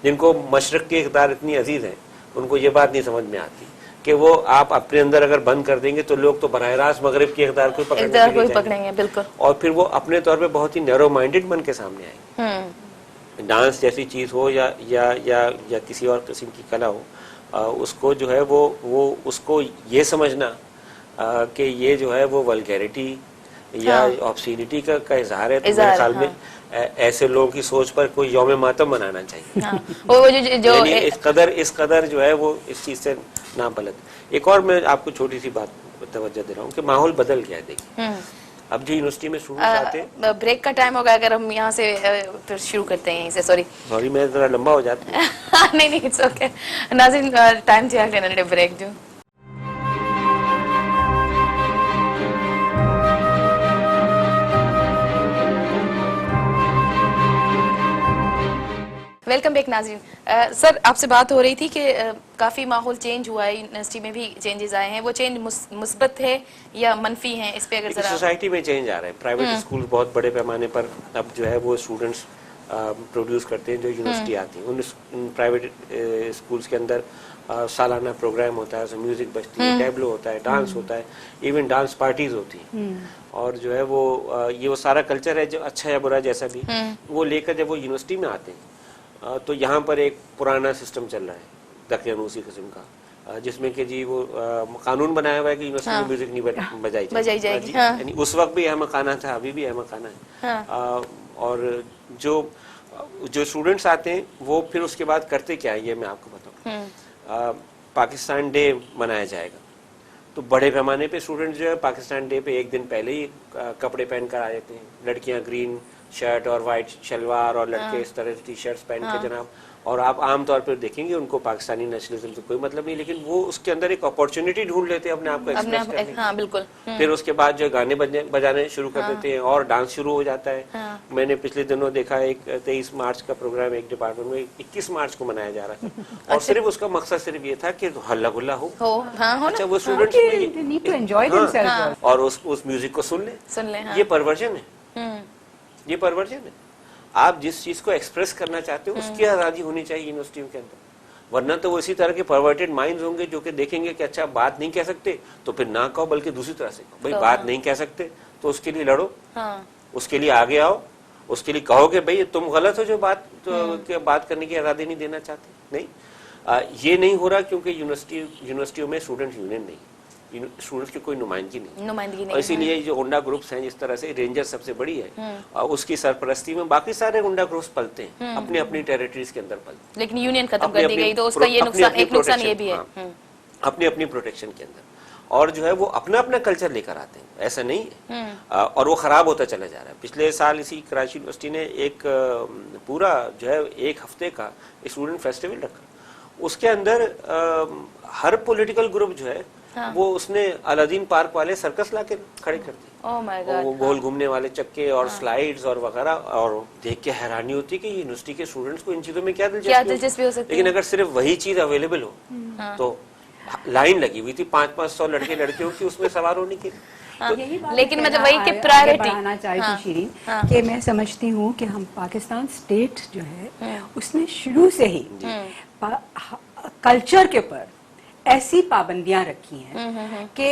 जिनको मशरक की इक़्तिदार इतनी अजीज है, उनको ये बात नहीं समझ में आती कि वो आप अपने अंदर अगर बंद कर देंगे तो लोग तो बराह रास्त मगरिब की इक़्तिदार को पकड़ेंगे, बिल्कुल। और फिर वो अपने तौर पे बहुत ही नैरो माइंडेड बन के सामने आएंगे। डांस जैसी चीज हो या किसी और किस्म की कला हो, उसको जो है वो उसको ये समझना कि ये जो है वो वल्गैरिटी या ऑब्सीनिटी का इजहार है, तो मेरे ख्याल में ऐसे लोगों की सोच पर कोई यौम मातम मनाना चाहिए। वो इस कदर जो है वो इस चीज से ना बलद। एक और मैं आपको छोटी सी बात तवज्जो दे रहा हूँ कि माहौल बदल गया है। देखिए अब जो यूनिवर्सिटी में स्टूडेंट्स आते हैं, ब्रेक का टाइम होगा, अगर हम यहाँ से फिर शुरू करते हैं यहीं से। सॉरी मैं जरा लंबा हो जाता हूँ। नहीं इट्स ओके नाज़रीन, टाइम थी आगे ब्रेक जो वेलकम बैक नाज़रीन। सर आपसे बात हो रही थी कि काफ़ी माहौल चेंज हुआ है, यूनिवर्सिटी में भी चेंजेस आए हैं, वो चेंज मुस्बत है या मनफी हैं, इस पे अगर जरा। सोसाइटी में चेंज आ रहा है। प्राइवेट स्कूल बहुत बड़े पैमाने पर अब जो है वो स्टूडेंट्स प्रोड्यूस करते हैं जो यूनिवर्सिटी आती हैं। उन प्राइवेट स्कूल्स के अंदर सालाना प्रोग्राम होता है, उसमें म्यूजिक बजती है, टैबलो होता है, डांस होता है, इवन डांस पार्टीज होती हैं। और जो है वो ये वो सारा कल्चर है जो अच्छा या बुरा जैसा भी वो लेकर जब वो यूनिवर्सिटी में आते हैं तो यहाँ पर एक पुराना सिस्टम चल रहा है तकरीबन उसी किस्म का, जिसमें कि जी वो कानून बनाया हुआ है कि यूनिवर्सिटी में म्यूजिक नहीं बजाई जाएगी। यानी उस वक्त भी अहमकाना था, अभी भी अहमकाना है। और जो स्टूडेंट्स आते हैं वो फिर उसके बाद करते क्या है ये मैं आपको बताऊँ। पाकिस्तान डे मनाया जाएगा तो बड़े पैमाने पे स्टूडेंट जो है पाकिस्तान डे पे एक दिन पहले ही कपड़े पहन कर आ जाते हैं। लड़कियां ग्रीन शर्ट और वाइट शलवार और लड़के इस तरह टी शर्ट्स पहन के जनाब। और आप आमतौर पर देखेंगे उनको पाकिस्तानी नेशनलिज्म से कोई मतलब नहीं, लेकिन वो उसके अंदर एक अपॉर्चुनिटी ढूंढ लेते हैं अपने आप को एक्सप्रेस करने की। हाँ, बिल्कुल। फिर उसके बाद जो गाने बजाने शुरू कर देते हैं और डांस शुरू हो जाता है। मैंने पिछले दिनों देखा एक 23 मार्च का प्रोग्राम एक डिपार्टमेंट में 21 मार्च को मनाया जा रहा था और सिर्फ उसका मकसद सिर्फ ये था कि हल्ला गुल्ला हो। अच्छा वो स्टूडेंट्स और उस म्यूजिक को सुन ले। ये परवर्जन है, ये परवर्जन है। आप जिस चीज को एक्सप्रेस करना चाहते हो उसकी आजादी होनी चाहिए यूनिवर्सिटी के अंदर, वरना तो वो इसी तरह के परवर्टेड माइंड्स होंगे जो कि देखेंगे कि अच्छा बात नहीं कह सकते तो फिर ना कहो, बल्कि दूसरी तरह से कहो। भाई बात नहीं कह सकते तो उसके लिए लड़ो, उसके लिए आगे आओ, उसके लिए कहो कि भाई तुम गलत हो जो बात करने की आजादी नहीं देना चाहते। नहीं, ये नहीं हो रहा क्योंकि यूनिवर्सिटियों में स्टूडेंट यूनियन नहीं, स्टूडेंट्स की कोई नुमाइंदगी नहीं। और इसीलिए जो गुंडा ग्रुप्स हैं जिस तरह से रेंजर सबसे बड़ी है उसकी सरपरस्ती में बाकी सारे गुंडा ग्रुप्स पलते हैं अपनी अपनी टेरिटरीज के अंदर पलते हैं। लेकिन यूनियन खत्म कर दी गई तो उसका ये नुकसान, एक नुकसान ये भी है अपनी अपनी प्रोटेक्शन के अंदर। और जो है वो अपना अपना कल्चर लेकर आते हैं, ऐसा नहीं है। और वो खराब होता चला जा रहा है। पिछले साल इसी कराची यूनिवर्सिटी ने एक पूरा जो है एक हफ्ते का स्टूडेंट फेस्टिवल रखा। उसके अंदर हर पॉलिटिकल ग्रुप जो है वो उसने अलादीन पार्क वाले सर्कस लाके खड़े कर दिए। Oh my God. वो गोल घूमने वाले चक्के और स्लाइड्स और वगैरह, और देख के हैरानी होती है कि यूनिवर्सिटी के स्टूडेंट्स को इन चीजों में क्या दिलचस्पी हो सकती है। लेकिन अगर सिर्फ वही चीज अवेलेबल हो तो लाइन लगी हुई थी 500-500 लड़के लड़कियों की उसमें सवार होने के लिए। लेकिन मतलब वही कि प्रायोरिटी बढ़ाना चाहती शिरीन कि मैं समझती हूँ कि हम पाकिस्तान स्टेट जो है उसने शुरू से ही कल्चर के ऊपर ऐसी पाबंदियां रखी हैं कि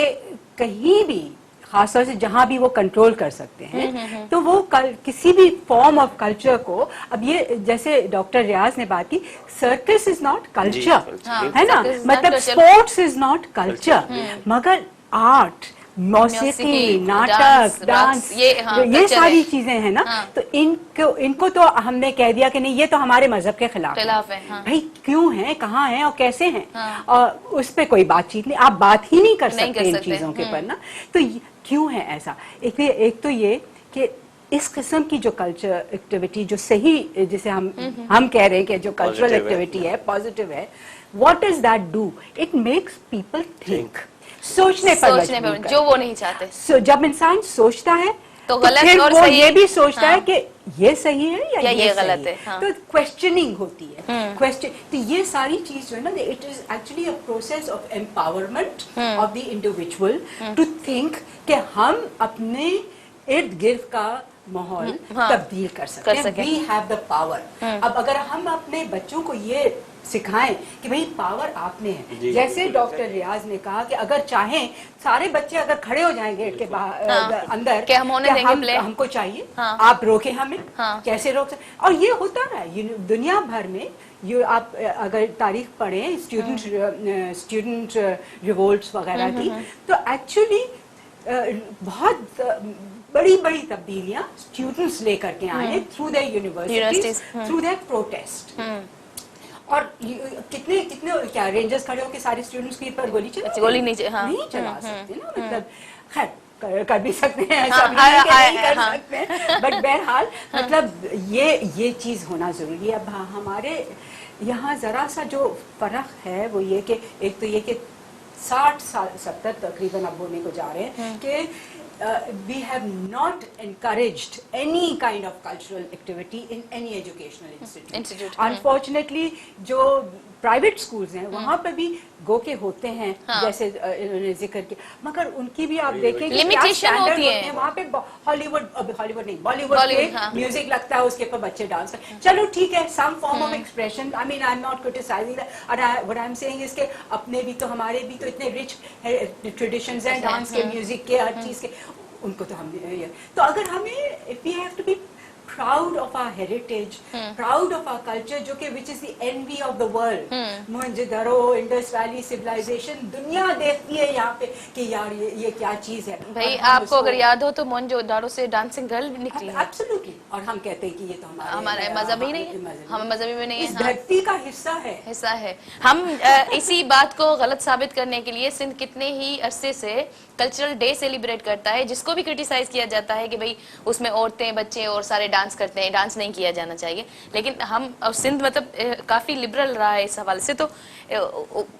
कहीं भी खासतौर से जहां भी वो कंट्रोल कर सकते हैं तो वो किसी भी फॉर्म ऑफ कल्चर को, अब ये जैसे डॉक्टर रियाज ने बात की, सर्कस इज नॉट कल्चर, है ना, मतलब स्पोर्ट्स इज नॉट कल्चर, मगर आर्ट, मौसीकी, नाटक, डांस, ये सारी चीजें हैं ना। तो इनको तो हमने कह दिया कि नहीं ये तो हमारे मजहब के खिलाफ है। भाई क्यों है, कहाँ है और कैसे हैं, और उस पे कोई बातचीत नहीं, आप बात ही नहीं कर सकते इन चीजों के ऊपर ना। तो क्यों है ऐसा? एक तो ये कि इस किस्म की जो कल्चर एक्टिविटी जो सही, जिसे हम कह रहे हैं कि जो कल्चरल एक्टिविटी है, पॉजिटिव है, what does that do? It makes people think, सोचने पर जो वो नहीं चाहते। जब इंसान सोचता है तो गलत फिर और वो सही, ये भी सोचता है कि ये सही है या ये गलत है। तो क्वेश्चनिंग होती है, क्वेश्चन। तो ये सारी चीज जो है ना, it is actually a process of empowerment of the individual to think कि हम अपने इर्द गिर्द का माहौल तब्दील कर सकते हैं। We have the power. अब अगर हम अपने बच्चों को ये सिखाएं कि भाई पावर आपने है, जैसे डॉक्टर रियाज ने कहा कि अगर चाहें सारे बच्चे अगर खड़े हो जाएं गेट के बाहर अंदर कि हम होने देंगे प्ले, हमको चाहिए, आप रोके हमें, कैसे रोक सकते? और ये होता है दुनिया भर में। ये आप अगर तारीख पढ़ें स्टूडेंट रिवोल्ट्स वगैरह की, तो एक्चुअली बहुत बड़ी बड़ी तब्दीलियां स्टूडेंट्स लेकर के आए through the universities, through the protest. और कितने क्या रेंजर्स खड़े होकर सारे स्टूडेंट्स के ऊपर गोली नहीं चला सकते ना, मतलब खैर कर भी सकते हैं, ऐसा नहीं कर सकते हैं, बट बहरहाल मतलब ये चीज होना जरूरी है। अब हमारे यहाँ जरा सा जो फर्क है वो ये कि एक तो ये कि 60 साल 70 तकरीबन अब होने को जा रहे हैं कि we have not encouraged any kind of cultural activity in any educational institute. Unfortunately, जो प्राइवेट स्कूल्स हैं वहाँ पे भी गो के होते हैं, जैसे इन्होंने जिक्र किया, मगर उनकी भी आप देखेंगे लिमिटेशन होती है वहाँ पे। हॉलीवुड नहीं, बॉलीवुड के म्यूजिक लगता है, उसके ऊपर बच्चे डांस करते। चलो ठीक है, some form of expression, I mean I am not criticising that, what I am saying is के अपने भी तो, हमारे भी तो इतने रिच ट्रेडिशंस हैं डांस के, म्यूजिक के, हर चीज के, उनको तो हम, तो अगर हमें, if we have to be proud of our heritage, proud of our culture, जो कि which is the envy of the world. Mohenjodaro, Indus valley civilisation, दुनिया देखती है यहाँ पे कि यार ये क्या चीज है। भाई आपको अगर याद हो तो मोहनजोदड़ो से डांसिंग गर्ल भी निकली है। एब्सोल्युटली, और हम कहते हैं कि ये तो हमारे मजहबी नहीं है, हम मजहबी में नहीं है, इस धरती का हिस्सा है। हम इसी बात को गलत साबित करने के लिए सिंध कितने ही अरसे से कल्चरल डे सेलिब्रेट करता है, जिसको भी क्रिटिसाइज किया जाता है कि भाई उसमें औरतें, बच्चे और सारे डांस करते हैं, डांस नहीं किया जाना चाहिए। लेकिन हम, और सिंध मतलब काफ़ी लिबरल रहा है इस हवाले से, तो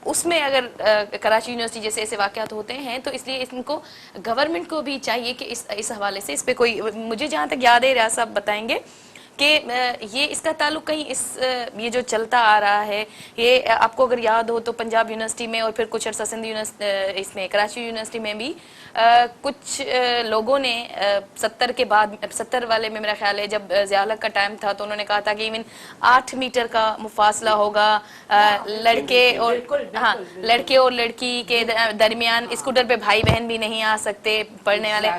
उसमें अगर कराची यूनिवर्सिटी जैसे ऐसे वाक़यात होते हैं तो इसलिए इनको गवर्नमेंट को भी चाहिए कि इस हवाले से इस पे कोई, मुझे जहाँ तक याद है रियाज साहब बताएंगे कि ये इसका ताल्लुक कहीं ये जो चलता आ रहा है, ये आपको अगर याद हो तो पंजाब यूनिवर्सिटी में और फिर कुछ अर्सा सिंध यूनिवर्सिटी, इसमें कराची यूनिवर्सिटी में भी कुछ लोगों ने 70 के बाद, 70 वाले में मेरा ख्याल है जब ज़िया-उल-हक का टाइम था, तो उन्होंने कहा था कि इवन 8 मीटर का मुफासला होगा लड़के और, हाँ, लड़के और लड़की के दरमियान, स्कूटर पे भाई बहन भी नहीं आ सकते पढ़ने वाले।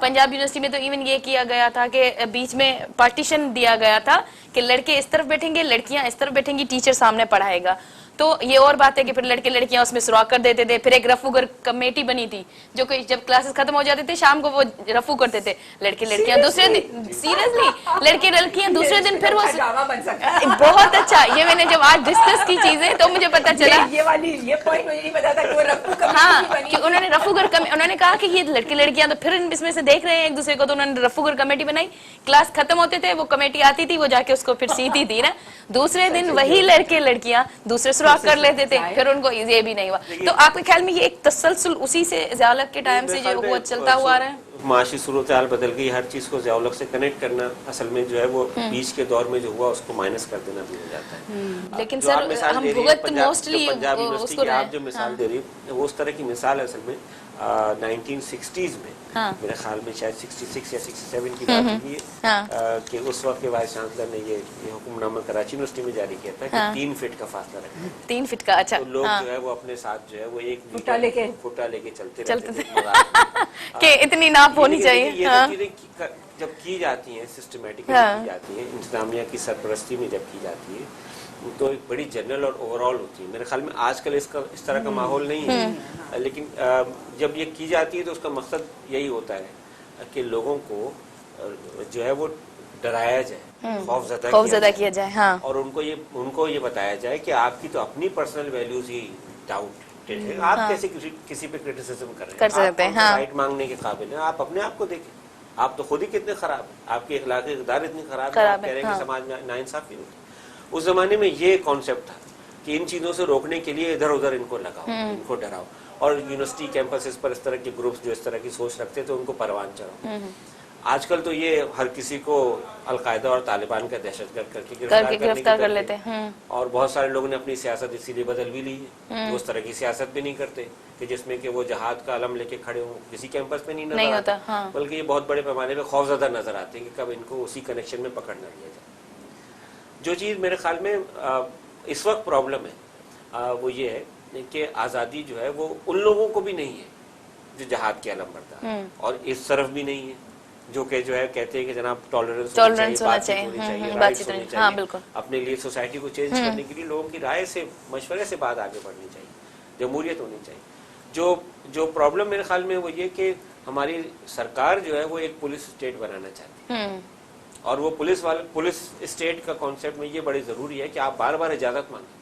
पंजाब यूनिवर्सिटी में तो इवन ये किया गया था कि बीच में पार्टीशन दिया गया था कि लड़के इस तरफ बैठेंगे, लड़कियां इस तरफ बैठेंगी, टीचर सामने पढ़ाएगा। तो ये और बात है कि फिर लड़के लड़कियां उसमें सुराख कर देते थे। फिर एक रफूगर कमेटी बनी थी जो कि जब क्लासेस खत्म हो जाते थे शाम को वो रफू करते थे, लड़के लड़कियां दूसरे दिन, सीरियसली लड़के लड़कियां दूसरे दिन, फिर वो बन सकता है। बहुत अच्छा, ये मैंने जब आज डिस्कस की चीजें तो मुझे पता चला, ये पॉइंट मुझे नहीं पता था कि वो रफू कमेटी हाँ, कि उन्होंने रफूगर उन्होंने कहा कि ये लड़के लड़कियां तो फिर इसमें से देख रहे हैं एक दूसरे को, तो उन्होंने रफूगर कमेटी बनाई। क्लास खत्म होते थे वो कमेटी आती थी, वो जाके उसको फिर सीती थी ना, दूसरे दिन वही लड़के लड़कियां दूसरे सुराख कर लेते थे, फिर उनको ये भी नहीं हुआ। तो आपके ख्याल में ये एक तसलसल उसी से ज़िया-उल-हक के टाइम से जो वो चलता हुआ आ रहा है? माशी सूरत-ए-हाल बदल गई, हर चीज को ज़िया-उल-हक से कनेक्ट करना असल में जो है वो बीच के दौर में जो हुआ उसको माइनस कर देना भी हो जाता है। लेकिन सर हम भुगत मोस्टली उसको, आप जो मिसाल दे रही है वो उस तरह की मिसाल है असल में 1960s में, मेरे ख्याल में शायद 66 या 67 की बात होगी कि उस वक्त के वाइस चांसलर ने ये हुक्मनामा कराची यूनिवर्सिटी में जारी किया था कि 3 फीट का फासला रखना, 3 फीट का। अच्छा, तो लोग जो है वो अपने साथ जो है वो 1 फुटा लेके चलते थे कि इतनी नाप होनी चाहिए। ये जब की जाती है, सिस्टमेटिकली की जाती है, इंतजामिया की सरपरस्ती में जब की जाती है, तो एक बड़ी जनरल और ओवरऑल होती है। मेरे ख्याल में आजकल इस तरह का माहौल नहीं है, लेकिन जब ये की जाती है तो उसका मकसद यही होता है कि लोगों को जो है वो डराया जाए, खौफजदा किया जाए, हाँ, और उनको ये बताया जाए कि आपकी तो अपनी पर्सनल वैल्यूज ही डाउट है, आप कैसे किसी पे क्रिटिसिज्म कर सकते हैं, राइट मांगने के काबिल है। आप अपने आप को देखें, आप तो खुद ही कितने खराब है, आपकी अखलाकी इक़दार इतनी खराब है, आप कह रहे हैं कि समाज में नाइंसाफी होती है। उस जमाने में ये कॉन्सेप्ट था कि इन चीजों से रोकने के लिए इधर उधर इनको लगाओ, इनको डराओ, और यूनिवर्सिटी कैंपसेस पर इस तरह के ग्रुप्स जो इस तरह की सोच रखते थे उनको परवान चढ़ाओ। आजकल तो ये हर किसी को अलकायदा और तालिबान का दहशतगर्द करके गिरफ्तार कर लेते हैं, और बहुत सारे लोगों ने अपनी सियासत इसीलिए बदल भी ली है। उस तरह की सियासत भी नहीं करते कि जिसमें कि वो जहाद का अलम लेके खड़े हों, किसी कैंपस पे नहीं नजर आता, बल्कि ये बहुत बड़े पैमाने पे खौफजदा नजर आते हैं कि कब इनको उसी कनेक्शन में पकड़ न लिया जाए। जो चीज़ मेरे ख्याल में इस वक्त प्रॉब्लम है वो ये है कि आज़ादी जो है वो उन लोगों को भी नहीं है जो जहाद के अलम बरदार, और इस तरफ भी नहीं है जो कि जो है कहते हैं कि जनाब टॉलरेंस होना चाहिए, राइट्स होने चाहिए, अपने लिए सोसाइटी को चेंज करने के लिए लोगों की राय से, मशवरे से बात आगे बढ़नी चाहिए, जमहूरियत होनी चाहिए। जो प्रॉब्लम मेरे ख्याल में वो ये कि हमारी सरकार जो है वो एक पुलिस स्टेट बनाना चाहती है, और वो पुलिस स्टेट का कॉन्सेप्ट में ये बड़ी जरूरी है कि आप बार बार इजाजत मांगे।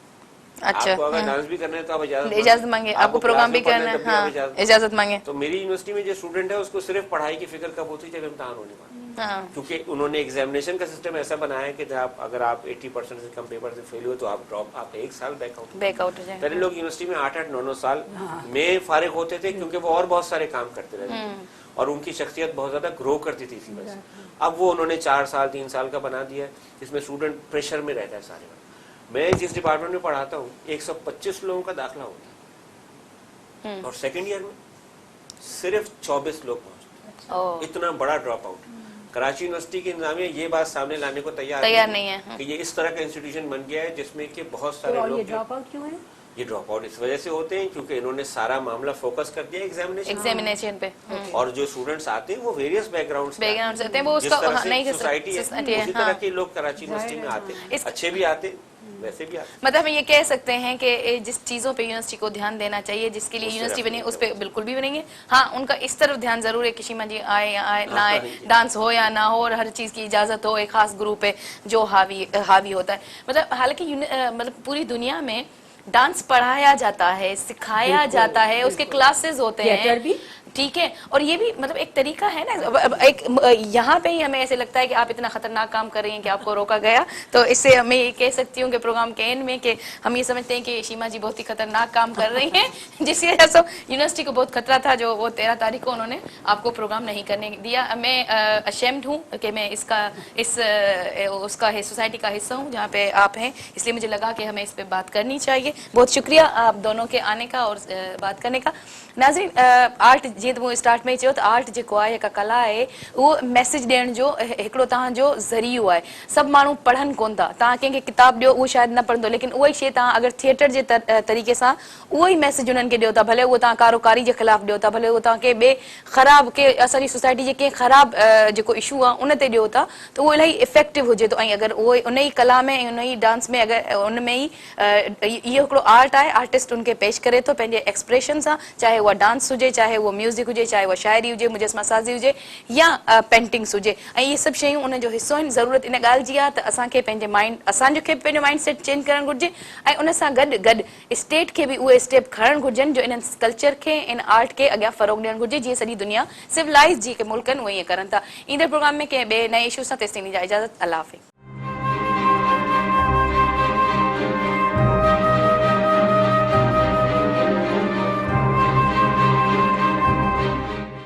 अच्छा, आपको अगर डांस भी करना है तो आप इजाजत मांगे, आपको प्रोग्राम भी करना है, हाँ, इजाजत मांगे। तो मेरी यूनिवर्सिटी में जो स्टूडेंट है उसको सिर्फ पढ़ाई की फिक्र कब होती है जब इम्तिहान होने वाला, हाँ। क्योंकि उन्होंने एग्जामिनेशन का सिस्टम ऐसा बनाया है कि अगर आप 80% से कम पेपर से फेल हुए तो आप 1 साल बैकआउट हो जाए। पहले लोग यूनिवर्सिटी में 8-8, 9-9 साल में फारिग होते थे क्योंकि वो और बहुत सारे काम करते रहते थे और उनकी शख्सियत बहुत ज्यादा ग्रो करती थी इसी वजह से। अब वो उन्होंने 4 साल 3 साल का बना दिया है, जिसमें स्टूडेंट प्रेशर में रहता है सारे। मैं जिस डिपार्टमेंट में पढ़ाता हूँ 125 लोगों का दाखिला होता है और सेकेंड ईयर में सिर्फ 24 लोग पहुंचते। इतना बड़ा ड्रॉप आउट। कराची यूनिवर्सिटी के इंतजामिया ये बात सामने लाने को तैयार नहीं है कि ये इस तरह का इंस्टीट्यूशन बन गया है जिसमें कि बहुत सारे लोग ड्रॉप आउट क्यों है? ये ड्रॉप आउट इस वजह से होते हैं क्योंकि इन्होंने सारा मामला फोकस कर दिया एग्जामिनेशन पे। और जो स्टूडेंट्स आते हैं वो वेरियस बैकग्राउंड से आते हैं, वो उसका नहीं सोसाइटी है उसी तरह के लोग कराची यूनिवर्सिटी में आते हैं, अच्छे भी आते वैसे भी आते। मतलब हम ये कह सकते हैं कि जिस चीज़ों पे यूनिवर्सिटी को ध्यान देना चाहिए, जिसके लिए यूनिवर्सिटी बनी उस पर बिल्कुल भी बनेंगे। हाँ, उनका इस तरफ ध्यान जरूर है कि शीमा जी आए या आए ना आए, डांस हो या ना हो, और हर चीज़ की इजाज़त हो, एक खास ग्रुप है जो हावी होता है। मतलब हालांकि मतलब पूरी दुनिया में डांस पढ़ाया जाता है, सिखाया जाता है, उसके क्लासेस होते हैं, ठीक है। और ये भी मतलब एक तरीका है ना। एक यहाँ पे ही हमें ऐसे लगता है कि आप इतना खतरनाक काम कर रही हैं कि आपको रोका गया, तो इससे मैं ये कह सकती हूँ कि प्रोग्राम के एंड में कि हम ये समझते हैं कि शीमा जी बहुत ही खतरनाक काम कर रही हैं जिसकी वजह से यूनिवर्सिटी को बहुत खतरा था जो वो 13 तारीख को उन्होंने आपको प्रोग्राम नहीं करने दिया। मैं अशेम्ड हूँ कि मैं उसका सोसाइटी का हिस्सा हूँ जहाँ पे आप हैं, इसलिए मुझे लगा कि हमें इस पर बात करनी चाहिए। बहुत शुक्रिया आप दोनों के आने का और बात करने का। नाज़रीन, आर्ट जीअं त मूं स्टार्ट में चयो त आर्ट जेको आहे हिकु कला आहे, उहो मैसेज ॾियण जो हिकिड़ो तव्हांजो ज़रियो आहे। सभु माण्हू पढ़नि कोन था, तव्हां कंहिंखे किताब ॾियो उहो शायदि न पढ़ंदो, लेकिन उहा ई शइ तव्हां अगरि थिएटर जे तरीक़े सां उहो ई मैसेज उन्हनि खे ॾियो था, भले उहो तव्हां कारोकारी जे ख़िलाफ़ु ॾियो था, भले उहो तव्हां कंहिं ॿिए ख़राबु के असांजी सोसाइटी जे कंहिं ख़राबु जेको इशू आहे उन ते ॾियो था, त उहो इलाही इफेक्टिव हुजे थो। ऐं अगरि उहो उन ई कला में ऐं उन ई डांस में अगरि उन में ई इहो हिकिड़ो आर्ट आहे, आर्टिस्ट उनखे पेश करे थो पंहिंजे एक्सप्रेशन सां, चाहे उहा डांस हुजे, चाहे उहो म्यूज़िक हुजे, चाहे उहा शाइरी हुजे, मुजस्मा साज़ी हुजे या पेंटिंग्स हुजे। ऐं इहे सभु शयूं उन जो हिसो आहिनि। ज़रूरत इन ॻाल्हि जी आहे त असांखे पंहिंजो माइंड सेट चेंज करणु घुरिजे ऐं उन सां गॾु गॾु स्टेट खे बि उहे स्टेप खणणु घुरिजनि जो इन्हनि कल्चर खे, इन आर्ट खे अॻियां फ़रोग़ ॾियणु घुरिजे, जीअं सॼी दुनिया सिविलाइज़ जेके मुल्क आहिनि उहे ईअं करनि था। ईंदड़ प्रोग्राम में कंहिं ॿिए नए इशू सां तेसिताईं जा इजाज़त। अल्लाह हाफ़िज़।